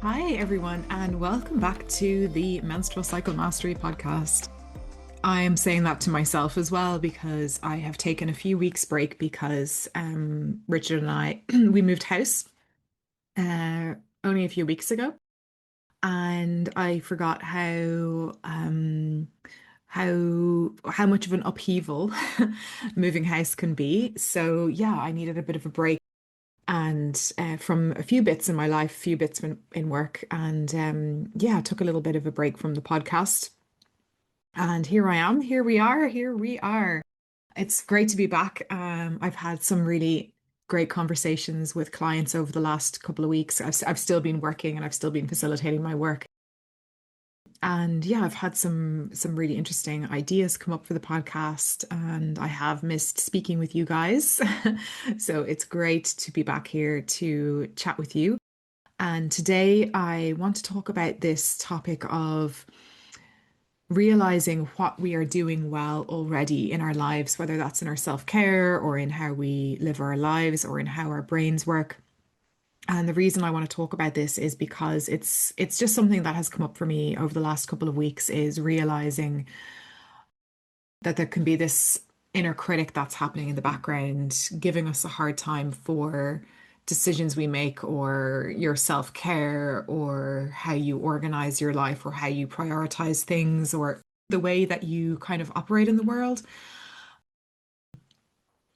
Hi, everyone, and welcome back to the Menstrual Cycle Mastery podcast. I am saying that to myself as well because I have taken a few weeks break because Richard and I we moved house uh, only a few weeks ago, and I forgot how much of an upheaval moving house can be. So yeah, I needed a bit of a break and from a few bits in my life, a few bits in work, and yeah, took a little bit of a break from the podcast. And here I am. Here we are. Here we are. It's great to be back. I've had some really great conversations with clients over the last couple of weeks. I've still been working and I've still been facilitating my work. And yeah, I've had some really interesting ideas come up for the podcast, and I have missed speaking with you guys. So it's great to be back here to chat with you. And today I want to talk about this topic of realizing what we are doing well already in our lives, whether that's in our self-care or in how we live our lives or in how our brains work. And the reason I want to talk about this is because it's just something that has come up for me over the last couple of weeks, is realizing that there can be this inner critic that's happening in the background, giving us a hard time for decisions we make or your self-care or how you organize your life or how you prioritize things or the way that you kind of operate in the world.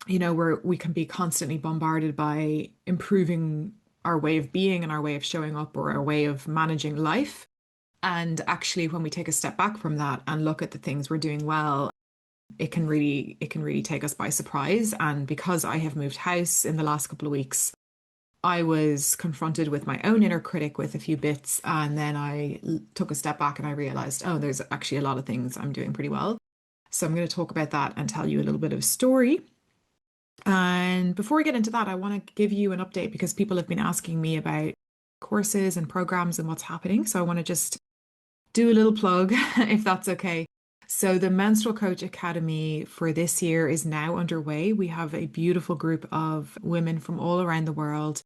Where we can be constantly bombarded by improving our way of being and our way of showing up or our way of managing life. And actually, when we take a step back from that and look at the things we're doing well, it can really take us by surprise. And because I have moved house in the last couple of weeks, I was confronted with my own inner critic with a few bits, and then I took a step back and I realized, oh, there's actually a lot of things I'm doing pretty well. So I'm going to talk about that and tell you a little bit of a story. And before we get into that, I want to give you an update because people have been asking me about courses and programs and what's happening. So I want to just do a little plug, if that's okay. So the Menstrual Coach Academy for this year is now underway. We have a beautiful group of women from all around the world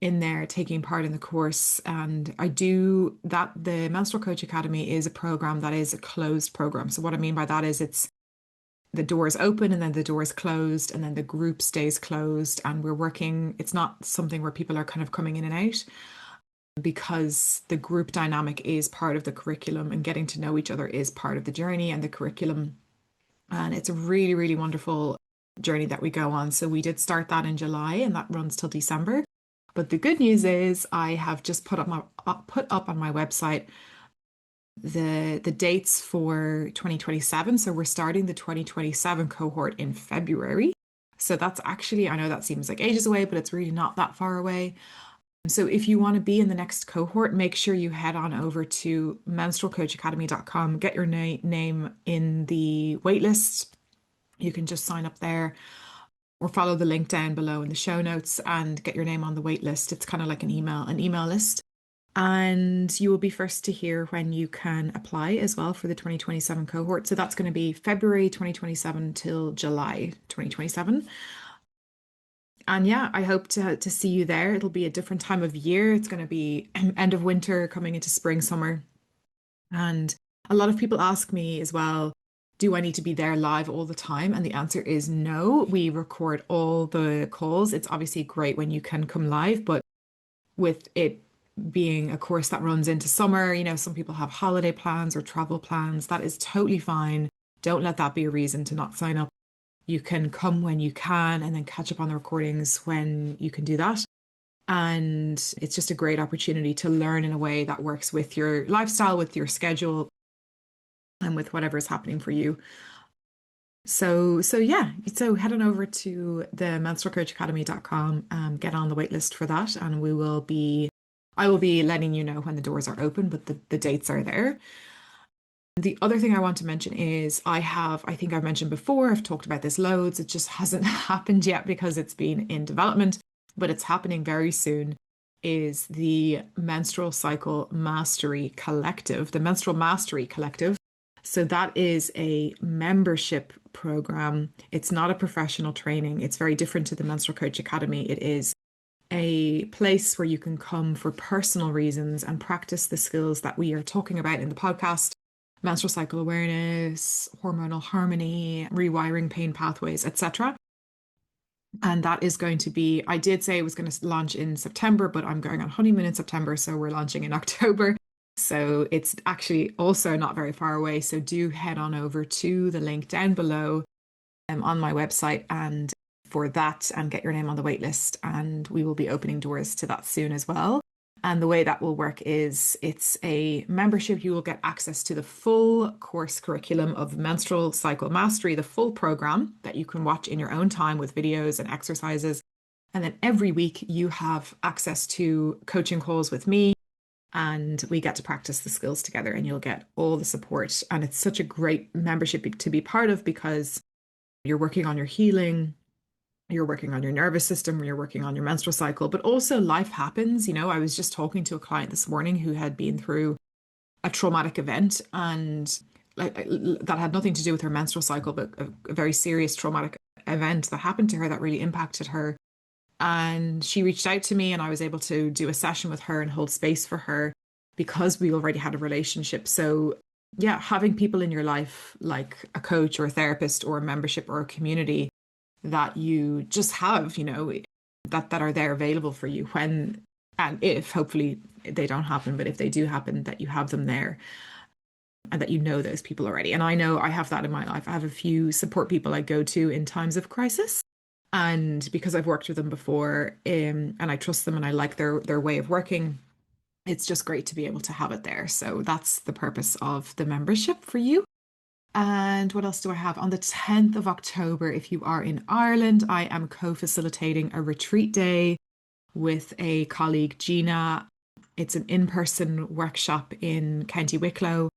in there taking part in the course. And I do that. The Menstrual Coach Academy is a program that is a closed program. So what I mean by that is it's the doors open and then the doors closed and then the group stays closed, and we're working. It's not something where people are kind of coming in and out, because the group dynamic is part of the curriculum and getting to know each other is part of the journey and the curriculum. And it's a really, really wonderful journey that we go on. So we did start that in July and that runs till December. But the good news is I have just put up on my website the dates for 2027. So we're starting the 2027 cohort in February. So that's actually, I know that seems like ages away, but it's really not that far away. So if you want to be in the next cohort, make sure you head on over to menstrualcoachacademy.com, get your name in the waitlist. You can just sign up there or follow the link down below in the show notes and get your name on the waitlist. It's kind of like an email list. And you will be first to hear when you can apply as well for the 2027 cohort. So that's going to be February 2027 till July 2027. And yeah, I hope to see you there. It'll be a different time of year. It's going to be end of winter, coming into spring, summer. And a lot of people ask me as well, do I need to be there live all the time? And the answer is no. We record all the calls. It's obviously great when you can come live, but with it being a course that runs into summer, some people have holiday plans or travel plans. That is totally fine. Don't let that be a reason to not sign up. You can come when you can and then catch up on the recordings when you can do that. And it's just a great opportunity to learn in a way that works with your lifestyle, with your schedule, and with whatever is happening for you. So yeah, so head on over to the menstrualcoachacademy.com, get on the waitlist for that, and I will be letting you know when the doors are open, but the dates are there. The other thing I want to mention is I think I've mentioned before, I've talked about this loads. It just hasn't happened yet because it's been in development, but it's happening very soon, is the Menstrual Cycle Mastery Collective, the Menstrual Mastery Collective. So that is a membership program. It's not a professional training. It's very different to the Menstrual Coach Academy. It is a place where you can come for personal reasons and practice the skills that we are talking about in the podcast: menstrual cycle awareness, hormonal harmony, rewiring pain pathways, etc. And that is going to be, I did say it was going to launch in September, but I'm going on honeymoon in September, so we're launching in October. So it's actually also not very far away. So do head on over to the link down below on my website and for that, and get your name on the waitlist. And we will be opening doors to that soon as well. And the way that will work is it's a membership. You will get access to the full course curriculum of Menstrual Cycle Mastery, the full program that you can watch in your own time with videos and exercises. And then every week you have access to coaching calls with me, and we get to practice the skills together, and you'll get all the support. And it's such a great membership to be part of because you're working on your healing, you're working on your nervous system, you're working on your menstrual cycle, but also life happens. I was just talking to a client this morning who had been through a traumatic event, and like that had nothing to do with her menstrual cycle, but a very serious traumatic event that happened to her that really impacted her. And she reached out to me, and I was able to do a session with her and hold space for her because we already had a relationship. So yeah, having people in your life like a coach or a therapist or a membership or a community that you just have, that are there available for you when and if, hopefully they don't happen, but if they do happen, that you have them there and that you know those people already. And I know I have that in my life. I have a few support people I go to in times of crisis. And because I've worked with them before, and I trust them and I like their way of working, it's just great to be able to have it there. So that's the purpose of the membership for you. And what else do I have? On the 10th of October, if you are in Ireland, I am co-facilitating a retreat day with a colleague, Gina. It's an in-person workshop in County Wicklow,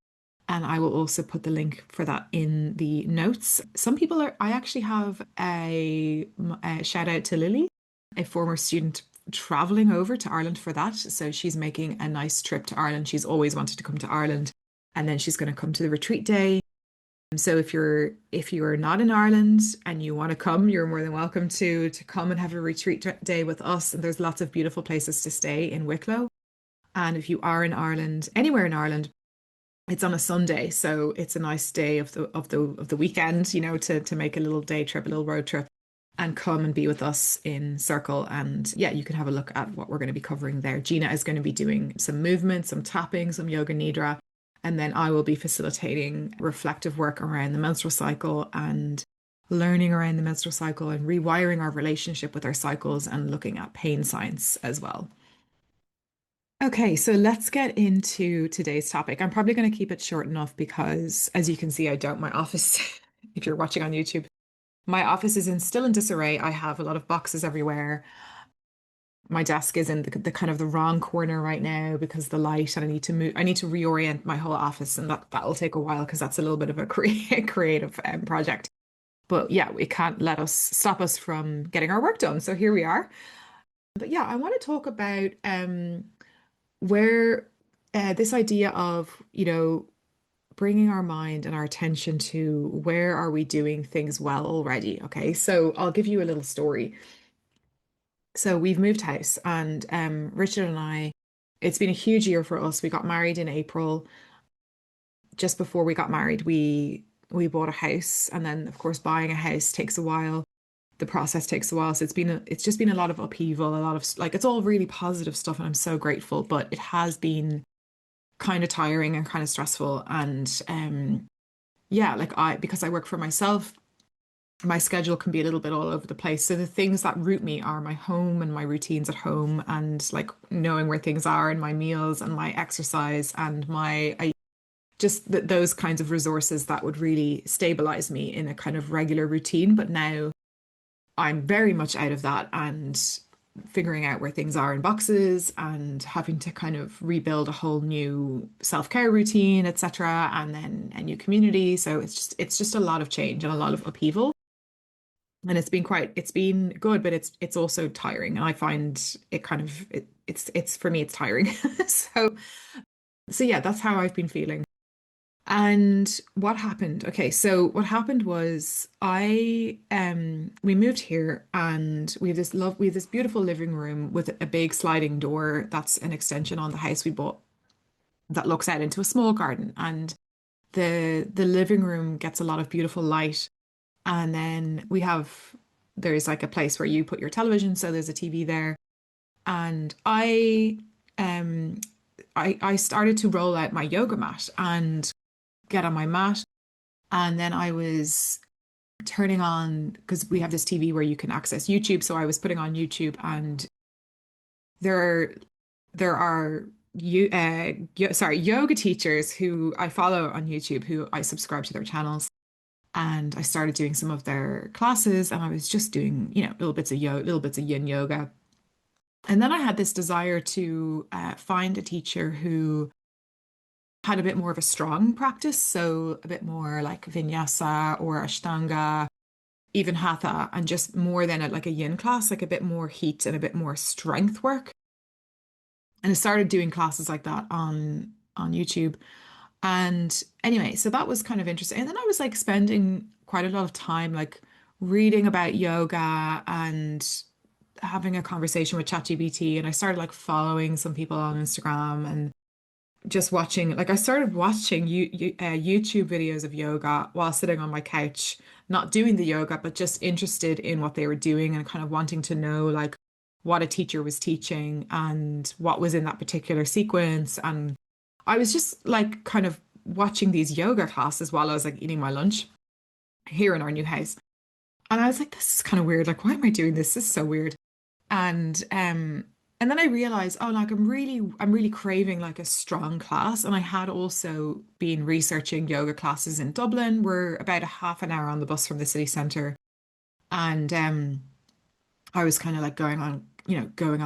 and I will also put the link for that in the notes. I actually have a shout out to Lily, a former student traveling over to Ireland for that. So she's making a nice trip to Ireland. She's always wanted to come to Ireland, and then she's going to come to the retreat day. So if you're not in Ireland and you want to come, you're more than welcome to come and have a retreat day with us. And there's lots of beautiful places to stay in Wicklow. And if you are in Ireland, anywhere in Ireland, it's on a Sunday, so it's a nice day of the weekend, to make a little day trip, a little road trip, and come and be with us in circle. And yeah, you can have a look at what we're going to be covering there. Gina is going to be doing some movement, some tapping, some yoga nidra. And then I will be facilitating reflective work around the menstrual cycle and learning around the menstrual cycle and rewiring our relationship with our cycles and looking at pain science as well. Okay, so let's get into today's topic. I'm probably going to keep it short enough because, as you can see, my office, if you're watching on YouTube, my office is still in disarray. I have a lot of boxes everywhere. My desk is in the kind of the wrong corner right now because the light, and I need to reorient my whole office, and that'll take a while because that's a little bit of a creative project. But yeah, it can't stop us from getting our work done. So here we are. But yeah, I want to talk about where this idea of, bringing our mind and our attention to where are we doing things well already. Okay, so I'll give you a little story. So we've moved house, and Richard and I, it's been a huge year for us. We got married in April. Just before we got married, we bought a house, and then of course buying a house takes a while. The process takes a while. So it's just been a lot of upheaval, a lot of it's all really positive stuff, and I'm so grateful, but it has been kind of tiring and kind of stressful. And yeah, because I work for myself, my schedule can be a little bit all over the place. So the things that root me are my home and my routines at home, and like knowing where things are, and my meals and my exercise and those kinds of resources that would really stabilize me in a kind of regular routine. But now I'm very much out of that and figuring out where things are in boxes and having to kind of rebuild a whole new self-care routine, etc., and then a new community. So it's just a lot of change and a lot of upheaval. And it's been good, but it's also tiring. And I find it kind of it's for me it's tiring. So yeah, that's how I've been feeling. And what happened? Okay, so what happened was I we moved here and we have this beautiful living room with a big sliding door that's an extension on the house we bought that looks out into a small garden. And the living room gets a lot of beautiful light. And then there's like a place where you put your television, so there's a TV there. And um I started to roll out my yoga mat and get on my mat. And then I was turning on, because we have this TV where you can access YouTube. So I was putting on YouTube, and there there are yoga teachers who I follow on YouTube, who I subscribe to their channels. And I started doing some of their classes, and I was just doing, little bits of yin yoga. And then I had this desire to find a teacher who had a bit more of a strong practice, so a bit more like vinyasa or ashtanga, even hatha, and just more than like a yin class, like a bit more heat and a bit more strength work. And I started doing classes like that on YouTube. And anyway, so that was kind of interesting. And then I was like spending quite a lot of time like reading about yoga and having a conversation with ChatGPT. And I started like following some people on Instagram and just watching, like I started watching YouTube videos of yoga while sitting on my couch, not doing the yoga, but just interested in what they were doing and kind of wanting to know like what a teacher was teaching and what was in that particular sequence. And I was just like kind of watching these yoga classes while I was like eating my lunch here in our new house. And I was like, this is kind of weird. Like, why am I doing this? This is so weird. And and then I realized, oh, like I'm really craving like a strong class. And I had also been researching yoga classes in Dublin. We're about a half an hour on the bus from the city centre. And I was kind of like going on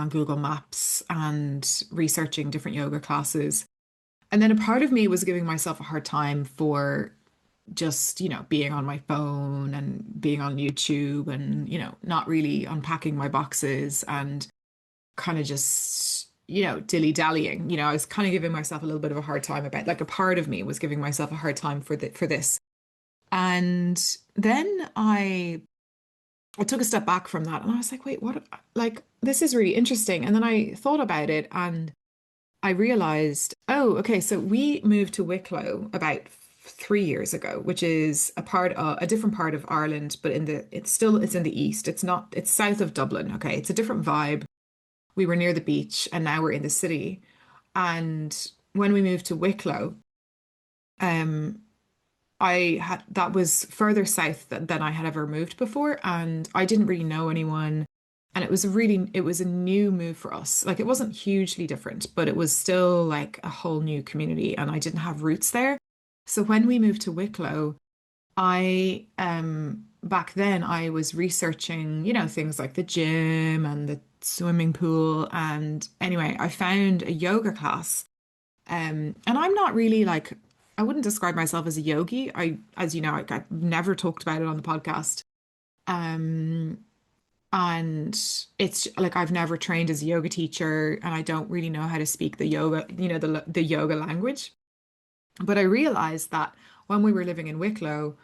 Google Maps and researching different yoga classes. And then a part of me was giving myself a hard time for just, being on my phone and being on YouTube and, not really unpacking my boxes and kind of just, dilly-dallying. I was kind of giving myself a little bit of a hard time about, like, a part of me was giving myself a hard time for this. And then I took a step back from that and I was like, wait, what? Like, this is really interesting. And then I thought about it and I realized, oh, okay, so we moved to Wicklow about 3 years ago, which is a different part of Ireland, but it's in the east. It's south of Dublin. Okay, it's a different vibe. We were near the beach, and now we're in the city. And when we moved to Wicklow, um, I had that was further south than I had ever moved before, and I didn't really know anyone. And it was a new move for us. Like it wasn't hugely different, but it was still like a whole new community, and I didn't have roots there. So when we moved to Wicklow, I back then I was researching, things like the gym and the swimming pool. And anyway, I found a yoga class. And I'm not really like, I wouldn't describe myself as a yogi. As you know, I've never talked about it on the podcast. Um, and it's like I've never trained as a yoga teacher, and I don't really know how to speak the yoga, the yoga language. But I realized that when we were living in Wicklow,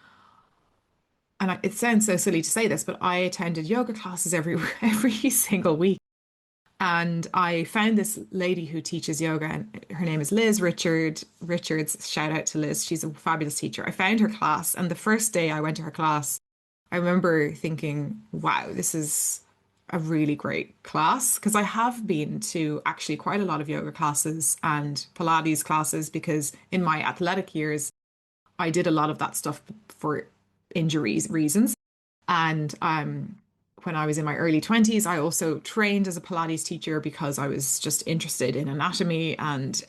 and it sounds so silly to say this, but I attended yoga classes every every single week. And I found this lady who teaches yoga, and her name is Liz Richards. Shout out to Liz. She's a fabulous teacher. I found her class, and the first day I went to her class, I remember thinking, wow, this is a really great class. Because I have been to actually quite a lot of yoga classes and Pilates classes, because in my athletic years, I did a lot of that stuff for injuries reasons. And when I was in my early 20s, I also trained as a Pilates teacher because I was just interested in anatomy and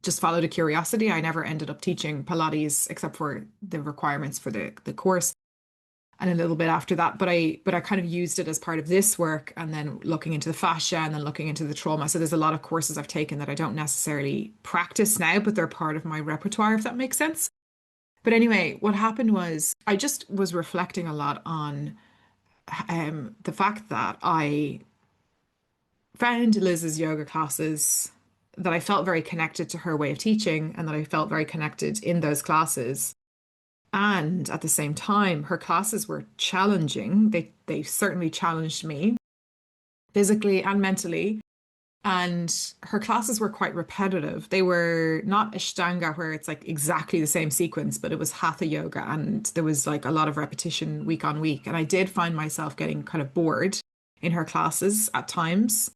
just followed a curiosity. I never ended up teaching Pilates except for the requirements for the course and a little bit after that. But I kind of used it as part of this work, and then looking into the fascia and then looking into the trauma. So there's a lot of courses I've taken that I don't necessarily practice now, but they're part of my repertoire, if that makes sense. But anyway, what happened was I just was reflecting a lot on the fact that I found Liz's yoga classes that I felt very connected to her way of teaching and that I felt very connected in those classes. And at the same time, her classes were challenging. They certainly challenged me physically and mentally. And her classes were quite repetitive. They were not Ashtanga, where it's like exactly the same sequence, but it was Hatha yoga. And there was like a lot of repetition week on week. And I did find myself getting kind of bored in her classes at times.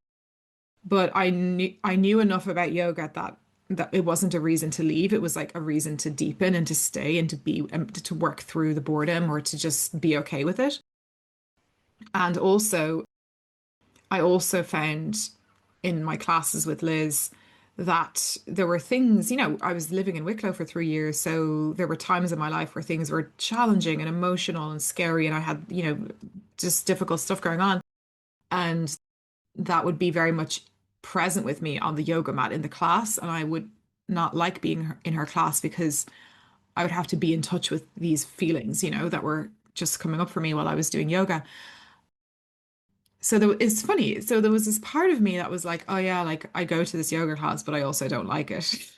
But I knew enough about yoga that it wasn't a reason to leave. It was like a reason to deepen and to stay and to be to work through the boredom or to just be okay with it. And also, I also found in my classes with Liz that there were things, I was living in Wicklow for 3 years, so there were times in my life where things were challenging and emotional and scary, and I had, just difficult stuff going on. And that would be very much present with me on the yoga mat in the class. And I would not like being in her class because I would have to be in touch with these feelings, that were just coming up for me while I was doing yoga. So it's funny. So there was this part of me that was like, oh yeah, like I go to this yoga class, but I also don't like it.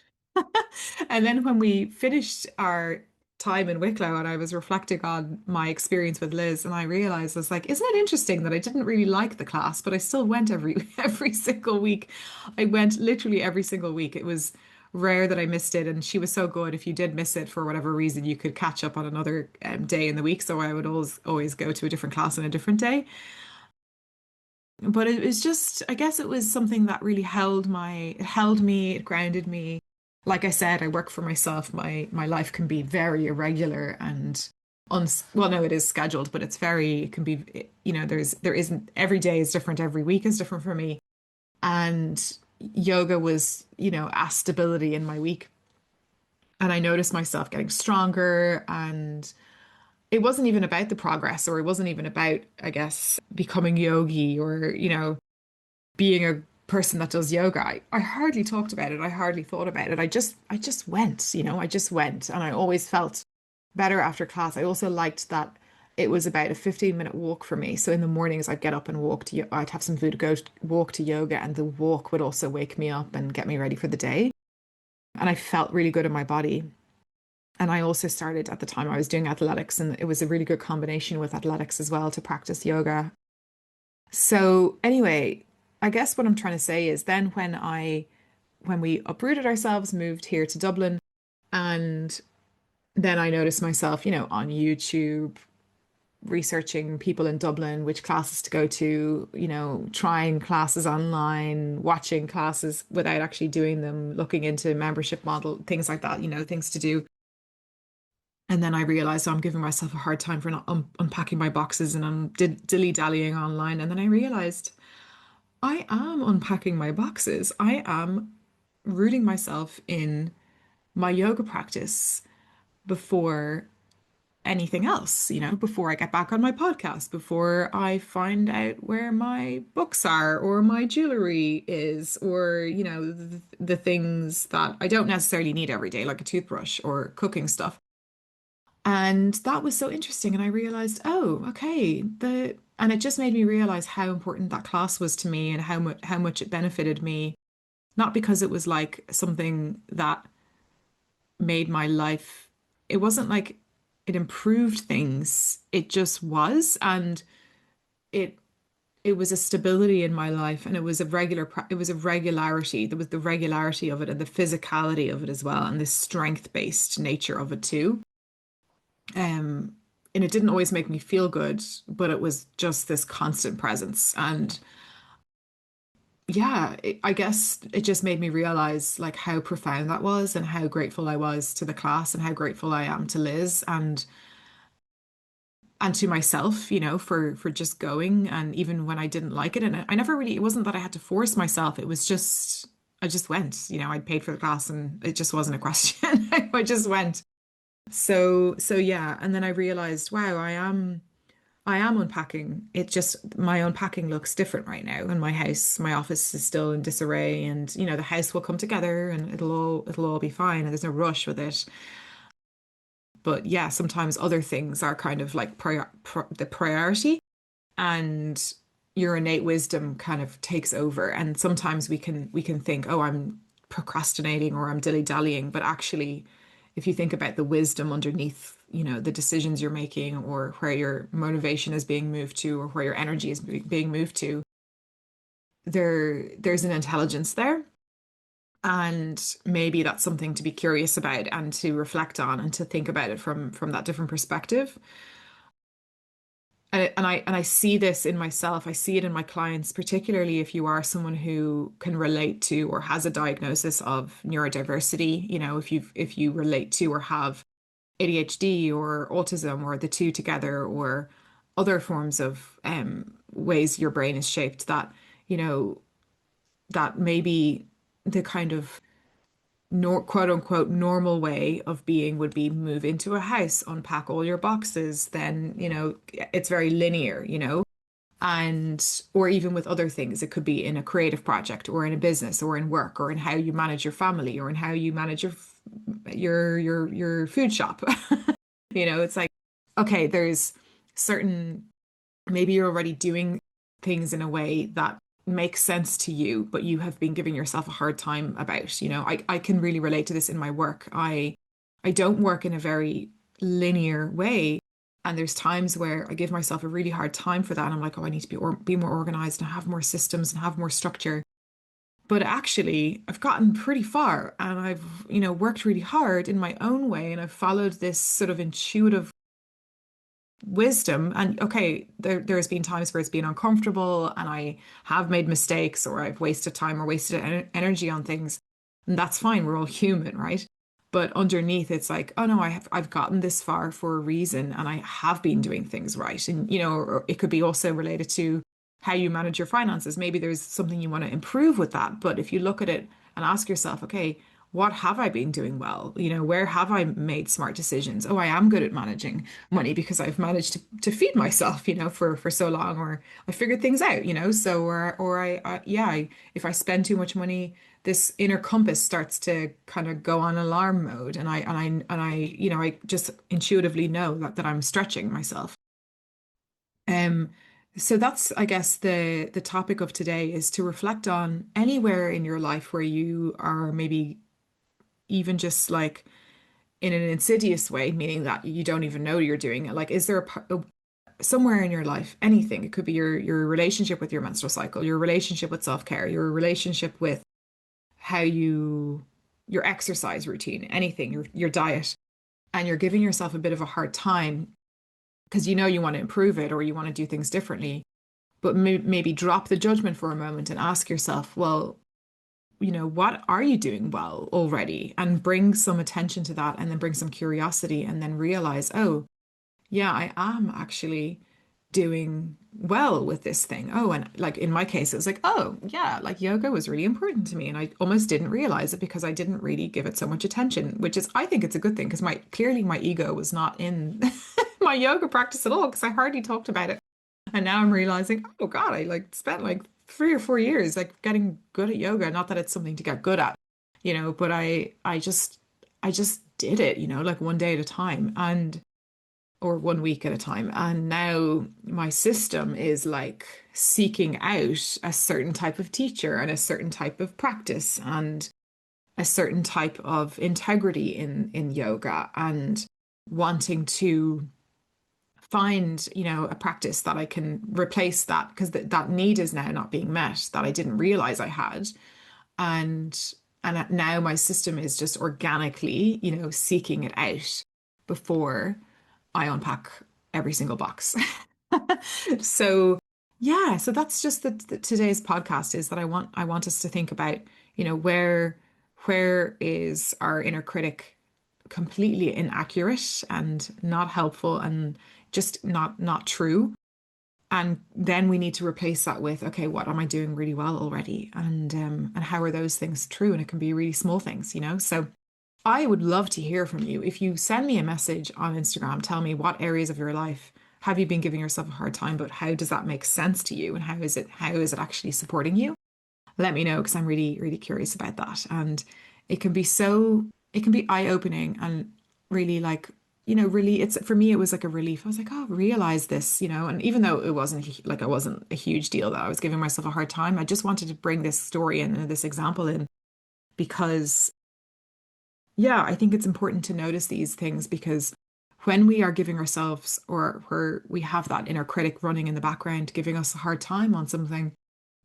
And then when we finished our time in Wicklow and I was reflecting on my experience with Liz, and I realized I was like, isn't it interesting that I didn't really like the class, but I still went every single week. I went literally every single week. It was rare that I missed it, and she was so good. If you did miss it for whatever reason, you could catch up on another day in the week. So I would always go to a different class on a different day. But it was just, I guess it was something that really it held me, it grounded me. Like I said, I work for myself. My life can be very irregular and well, no, it is scheduled, but it can be, there isn't, every day is different, every week is different for me. And yoga was, a stability in my week. And I noticed myself getting stronger, and it wasn't even about the progress, or it wasn't even about, I guess, becoming yogi or, being a person that does yoga. I hardly talked about it. I hardly thought about it. I just went, I just went, and I always felt better after class. I also liked that it was about a 15-minute walk for me. So in the mornings I'd get up and I'd have some food to go walk to yoga, and the walk would also wake me up and get me ready for the day. And I felt really good in my body. And I also started at the time I was doing athletics, and it was a really good combination with athletics as well to practice yoga. So anyway, I guess what I'm trying to say is then when we uprooted ourselves, moved here to Dublin, and then I noticed myself, on YouTube, researching people in Dublin, which classes to go to, trying classes online, watching classes without actually doing them, looking into membership model, things like that, things to do. And then I realized, I'm giving myself a hard time for not unpacking my boxes, and I'm dilly-dallying online. And then I realized I am unpacking my boxes. I am rooting myself in my yoga practice before anything else, before I get back on my podcast, before I find out where my books are or my jewelry is, or, the things that I don't necessarily need every day, like a toothbrush or cooking stuff. And that was so interesting. And I realized, oh, okay, and it just made me realize how important that class was to me and how much it benefited me. Not because it was like something that made my life, it wasn't like it improved things. It just was. And it it was a stability in my life, and it was a regularity. There was the regularity of it and the physicality of it as well, and the strength-based nature of it too. And it didn't always make me feel good, but it was just this constant presence. And yeah, I guess it just made me realize like how profound that was, and how grateful I was to the class, and how grateful I am to Liz, and to myself, for just going. And even when I didn't like it, and I never really, it wasn't that I had to force myself. It was just, I just went, I'd paid for the class, and it just wasn't a question. I just went. So yeah. And then I realized, wow, I am unpacking. It just, my unpacking looks different right now. And my office is still in disarray, and the house will come together, and it'll all be fine. And there's no rush with it. But yeah, sometimes other things are kind of like the priority, and your innate wisdom kind of takes over. And sometimes we can think, oh, procrastinating or I'm dilly-dallying. But actually, if you think about the wisdom underneath, the decisions you're making or where your motivation is being moved to or where your energy is being moved to, there's an intelligence there. And maybe that's something to be curious about and to reflect on and to think about it from that different perspective. And I see this in myself. I see it in my clients, particularly if you are someone who can relate to or has a diagnosis of neurodiversity. If you relate to or have ADHD or autism or the two together or other forms of ways your brain is shaped, you know, that maybe the kind of quote unquote normal way of being would be move into a house, unpack all your boxes, then, it's very linear, and or even with other things, it could be in a creative project or in a business or in work or in how you manage your family or in how you manage your food shop. It's like, okay, there's certain, maybe you're already doing things in a way that makes sense to you, but you have been giving yourself a hard time about. I can really relate to this in my work. I don't work in a very linear way. And there's times where I give myself a really hard time for that. And I'm like, oh, I need to be more organized and have more systems and have more structure. But actually, I've gotten pretty far and I've, worked really hard in my own way. And I've followed this sort of intuitive wisdom. And okay, there's been times where it's been uncomfortable and I have made mistakes or I've wasted time or wasted energy on things. And that's fine. We're all human, right? But underneath, it's like, oh no, I've gotten this far for a reason and I have been doing things right. And, or it could be also related to how you manage your finances. Maybe there's something you want to improve with that. But if you look at it and ask yourself, okay, what have I been doing well? Where have I made smart decisions? Oh, I am good at managing money because I've managed to feed myself, for so long, or I figured things out, so, if I spend too much money, this inner compass starts to kind of go on alarm mode. I just intuitively know that I'm stretching myself. Um, so that's, I guess, the topic of today is to reflect on anywhere in your life where you are maybe even just like in an insidious way, meaning that you don't even know you're doing it. Like, is there somewhere in your life, anything? It could be your relationship with your menstrual cycle, your relationship with self-care, your relationship with how your exercise routine, anything, your diet, and you're giving yourself a bit of a hard time because you want to improve it or you want to do things differently, but maybe drop the judgment for a moment and ask yourself, well, what are you doing well already? And bring some attention to that and then bring some curiosity and then realize, oh, yeah, I am actually doing well with this thing. Oh, and like in my case, it was like, oh, yeah, like yoga was really important to me. And I almost didn't realize it because I didn't really give it so much attention, which is, I think it's a good thing because clearly my ego was not in my yoga practice at all because I hardly talked about it. And now I'm realizing, oh God, I like spent like 3 or 4 years like getting good at yoga. Not that it's something to get good at, but I just did it, like one day at a time and or one week at a time. And now my system is like seeking out a certain type of teacher and a certain type of practice and a certain type of integrity in yoga and wanting to find, a practice that I can replace that because that need is now not being met that I didn't realize I had. And now my system is just organically, seeking it out before I unpack every single box. So yeah, so that's just today's podcast is that I want us to think about, where is our inner critic completely inaccurate and not helpful and just not true. And then we need to replace that with, okay, what am I doing really well already? And how are those things true? And it can be really small things, So I would love to hear from you. If you send me a message on Instagram, tell me what areas of your life have you been giving yourself a hard time, but how does that make sense to you? And how is it actually supporting you? Let me know because I'm really, really curious about that. And it can be eye-opening and really like, really it's for me, it was like a relief. I was like, oh, realize this, and even though it wasn't a huge deal that I was giving myself a hard time, I just wanted to bring this story in and this example in because, yeah, I think it's important to notice these things, because when we are giving ourselves, or where we have that inner critic running in the background giving us a hard time on something,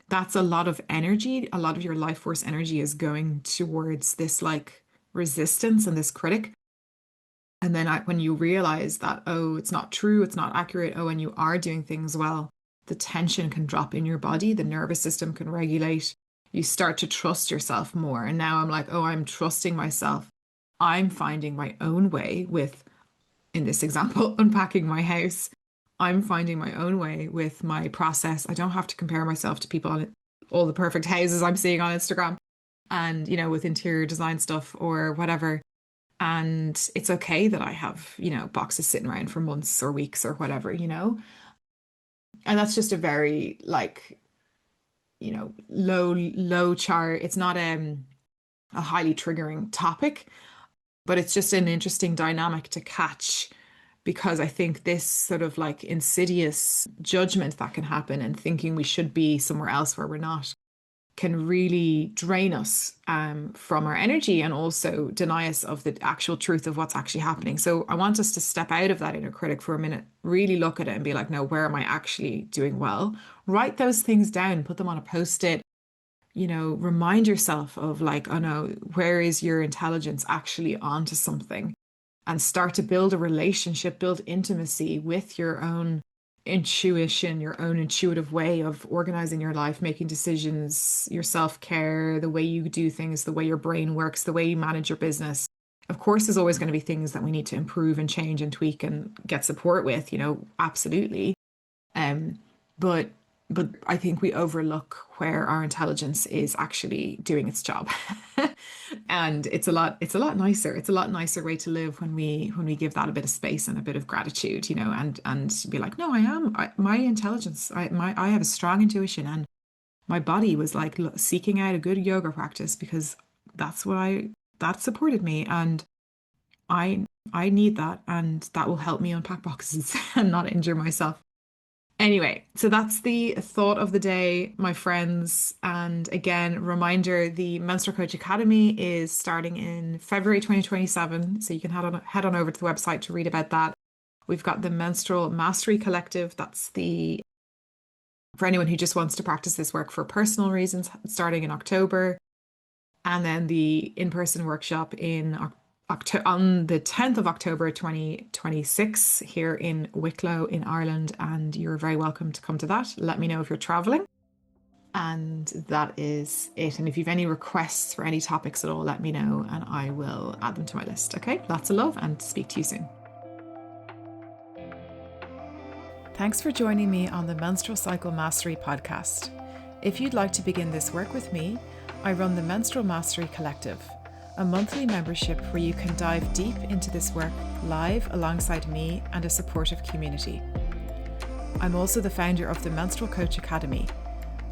that's a lot of energy. A lot of your life force energy is going towards this like resistance and this critic. And then when you realize that, oh, it's not true, it's not accurate, oh, and you are doing things well, the tension can drop in your body, the nervous system can regulate. You start to trust yourself more. And now I'm like, oh, I'm trusting myself. I'm finding my own way with, in this example, unpacking my house. I'm finding my own way with my process. I don't have to compare myself to people on all the perfect houses I'm seeing on Instagram and, with interior design stuff or whatever. And it's okay that I have, boxes sitting around for months or weeks or whatever. And that's just a very like, low chart. It's not a highly triggering topic, but it's just an interesting dynamic to catch, because I think this sort of like insidious judgment that can happen and thinking we should be somewhere else where we're not can really drain us from our energy, and also deny us of the actual truth of what's actually happening. So I want us to step out of that inner critic for a minute, really look at it and be like, no, where am I actually doing well? Write those things down, put them on a post-it, remind yourself of like, oh no, where is your intelligence actually onto something? And start to build a relationship, build intimacy with your own intuition, your own intuitive way of organizing your life, making decisions, your self-care, the way you do things, the way your brain works, the way you manage your business. Of course, there's always going to be things that we need to improve and change and tweak and get support with, absolutely. But I think we overlook where our intelligence is actually doing its job. And it's a lot nicer. It's a lot nicer way to live when we give that a bit of space and a bit of gratitude, and be like, no, my intelligence, I have a strong intuition, and my body was like seeking out a good yoga practice because that supported me, and I need that, and that will help me unpack boxes and not injure myself. Anyway, so that's the thought of the day, my friends. And again, reminder, the Menstrual Coach Academy is starting in February 2027. So you can head on over to the website to read about that. We've got the Menstrual Mastery Collective. That's for anyone who just wants to practice this work for personal reasons, starting in October. And then the in-person workshop on the 10th of October 2026 here in Wicklow in Ireland, and you're very welcome to come to that. Let me know if you're traveling. And that is it. And if you've any requests for any topics at all, let me know and I will add them to my list. Okay, lots of love and speak to you soon. Thanks for joining me on the Menstrual Cycle Mastery podcast. If you'd like to begin this work with me, I run the Menstrual Mastery Collective, a monthly membership where you can dive deep into this work live alongside me and a supportive community. I'm also the founder of the Menstrual Coach Academy,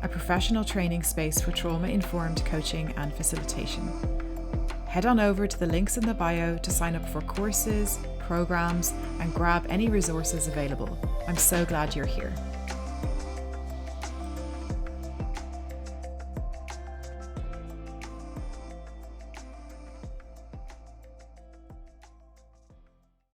a professional training space for trauma-informed coaching and facilitation. Head on over to the links in the bio to sign up for courses, programs, and grab any resources available. I'm so glad you're here.